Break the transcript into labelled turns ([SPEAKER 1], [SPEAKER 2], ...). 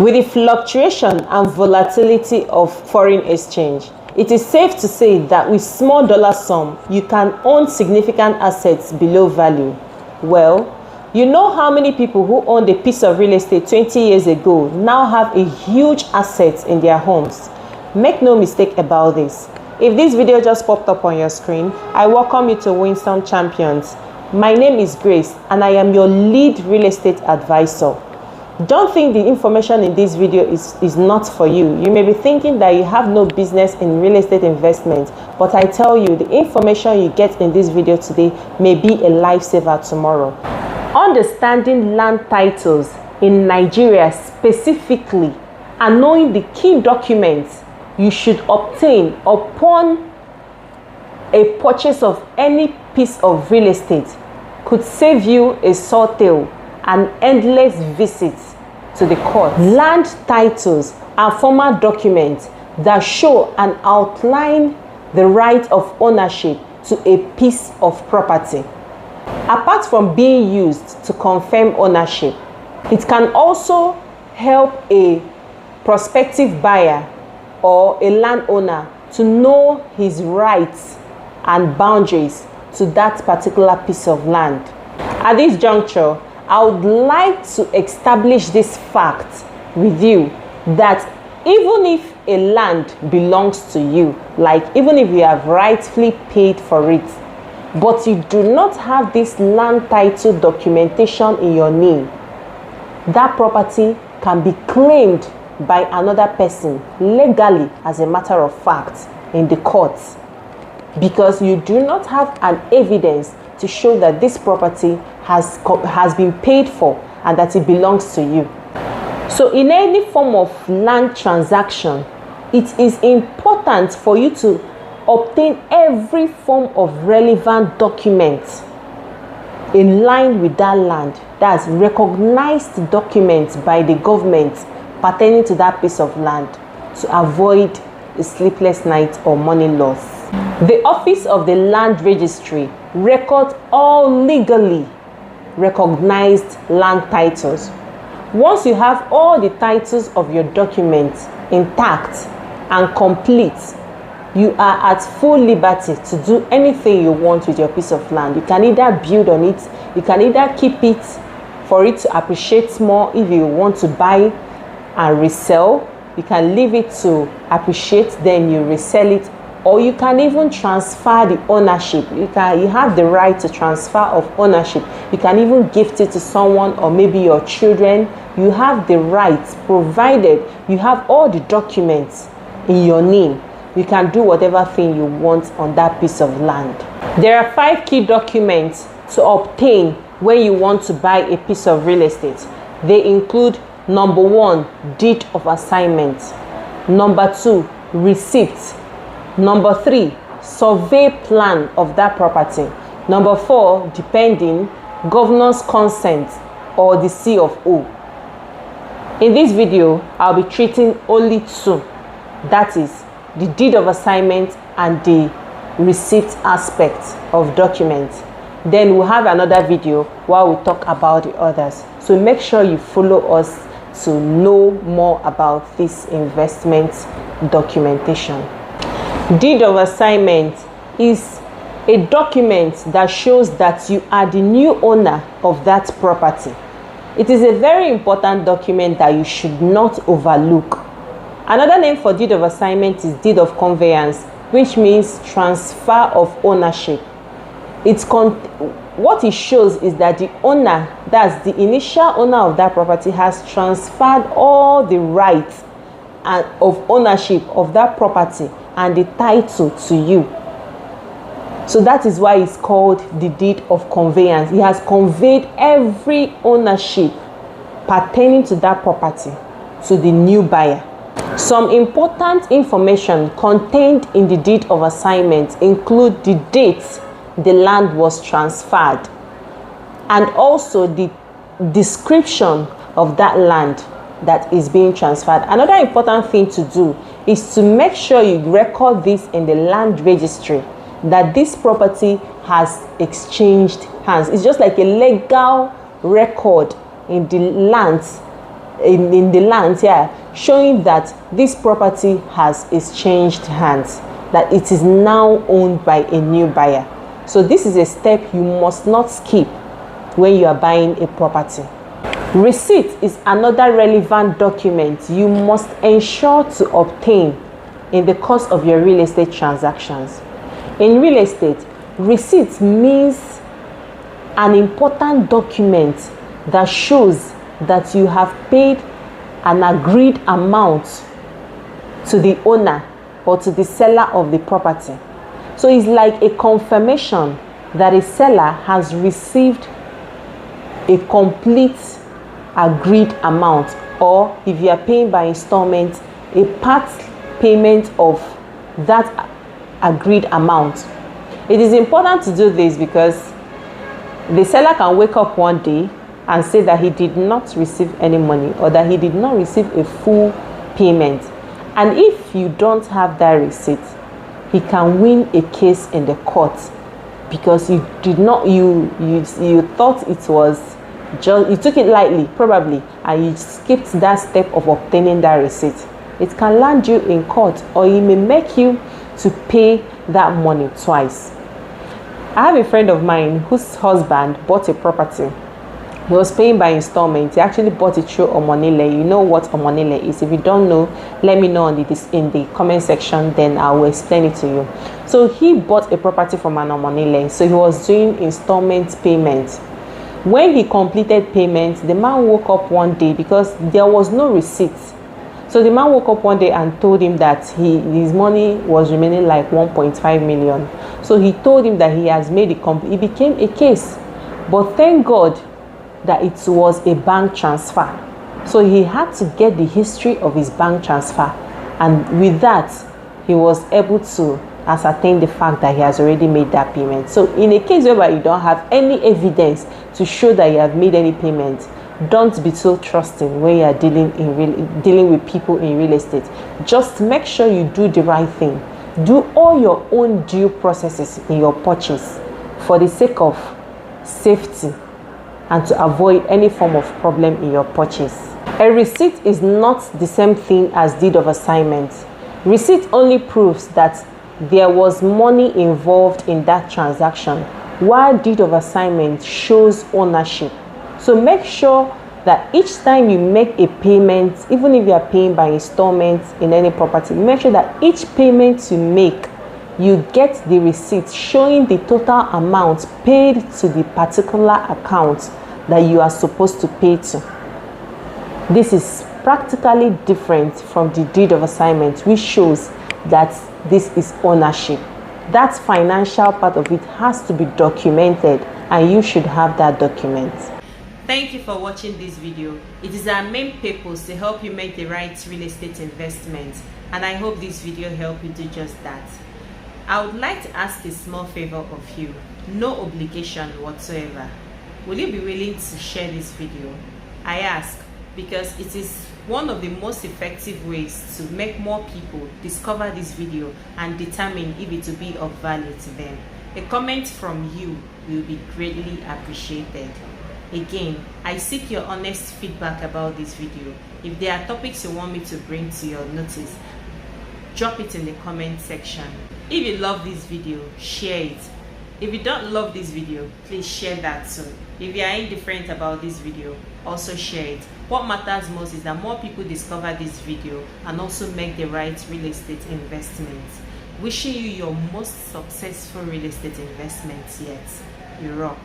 [SPEAKER 1] With the fluctuation and volatility of foreign exchange, it is safe to say that with small dollar sum, you can own significant assets below value. Well, you know how many people who owned a piece of real estate 20 years ago now have a huge asset in their homes. Make no mistake about this. If this video just popped up on your screen, I welcome you to Winston Champions. My name is Grace and I am your lead real estate advisor. Don't think the information in this video is not for you. You may be thinking that you have no business in real estate investment, but I tell you, the information you get in this video today may be a lifesaver tomorrow. Understanding land titles in Nigeria specifically and knowing the key documents you should obtain upon a purchase of any piece of real estate could save you a sore tail and endless visits to the court. Land titles are formal documents that show and outline the right of ownership to a piece of property. Apart from being used to confirm ownership, it can also help a prospective buyer or a landowner to know his rights and boundaries to that particular piece of land. At this juncture, I would like to establish this fact with you that even if a land belongs to you, like even if you have rightfully paid for it, but you do not have this land title documentation in your name, that property can be claimed by another person legally, as a matter of fact, in the courts, because you do not have an evidence to show that this property has been paid for and that it belongs to you. So in any form of land transaction, it is important for you to obtain every form of relevant documents in line with that land, that's recognized documents by the government pertaining to that piece of land, to avoid a sleepless night or money loss. The Office of the Land Registry records all legally recognized land titles. Once you have all the titles of your documents intact and complete, you are at full liberty to do anything you want with your piece of land. You can either build on it, you can either keep it for it to appreciate more if you want to buy and resell. You can leave it to appreciate, then you resell it, or you can even transfer the ownership. You have the right to transfer of ownership. You can even gift it to someone or maybe your children. You have the right, provided you have all the documents in your name. You can do whatever thing you want on that piece of land. There are 5 key documents to obtain when you want to buy a piece of real estate. They include: number 1, deed of assignment; number 2, receipt; number 3, survey plan of that property; number 4, depending, governor's consent or the C of O. In this video, I'll be treating only 2, that is the deed of assignment and the receipt aspect of documents. Then we'll have another video where we talk about the others. So make sure you follow us to know more about this investment documentation. Deed of assignment is a document that shows that you are the new owner of that property. It is a very important document that you should not overlook. Another name for deed of assignment is deed of conveyance, which means transfer of ownership. What it shows is that the owner, that's the initial owner of that property, has transferred all the rights of ownership of that property and the title to you. So that is why it's called the deed of conveyance. He has conveyed every ownership pertaining to that property to the new buyer. Some important information contained in the deed of assignment include the date the land was transferred and also the description of that land that is being transferred. Another important thing to do is to make sure you record this in the land registry, that this property has exchanged hands. It's just like a legal record in the lands in the land here, showing that this property has exchanged hands, that it is now owned by a new buyer. So this is a step you must not skip when you are buying a property. Receipt is another relevant document you must ensure to obtain in the course of your real estate transactions. In real estate, receipt means an important document that shows that you have paid an agreed amount to the owner or to the seller of the property. So it's like a confirmation that a seller has received a complete agreed amount, or if you are paying by installment, a part payment of that agreed amount. It is important to do this because the seller can wake up one day and say that he did not receive any money, or that he did not receive a full payment. And if you don't have that receipt, he can win a case in the court because you did not, you thought it was just, you took it lightly probably, and you skipped that step of obtaining that receipt. It can land you in court, or it may make you to pay that money twice. I have a friend of mine whose husband bought a property. He was paying by installment. He actually bought it through Omonile. You know what Omonile is. If you don't know, let me know in the comment section, then I will explain it to you. So he bought a property from an Omonile. So he was doing installment payments. When he completed payments, the man woke up one day because there was no receipt. So the man woke up one day and told him that his money was remaining like 1.5 million. So he told him that he has made it became a case. But thank God that it was a bank transfer. So he had to get the history of his bank transfer. And with that, he was able to ascertain the fact that he has already made that payment. So in a case where you don't have any evidence to show that you have made any payment, don't be so trusting when you are dealing with people in real estate. Just make sure you do the right thing. Do all your own due processes in your purchase for the sake of safety and to avoid any form of problem in your purchase. A receipt is not the same thing as deed of assignment. Receipt only proves that there was money involved in that transaction, while deed of assignment shows ownership. So make sure that each time you make a payment, even if you are paying by installments in any property, make sure that each payment you make, you get the receipt showing the total amount paid to the particular account that you are supposed to pay to. This is practically different from the deed of assignment, which shows that this is ownership. That financial part of it has to be documented, and you should have that document. Thank you for watching this video. It is our main purpose to help you make the right real estate investment, and I hope this video helped you do just that. I would like to ask a small favor of you, no obligation whatsoever. Will you be willing to share this video? I ask because it is one of the most effective ways to make more people discover this video and determine if it will be of value to them. A comment from you will be greatly appreciated. Again, I seek your honest feedback about this video. If there are topics you want me to bring to your notice, drop it in the comment section. If you love this video, share it. If you don't love this video, please share that too. If you are indifferent about this video, also share it. What matters most is that more people discover this video and also make the right real estate investments. Wishing you your most successful real estate investments yet. You rock.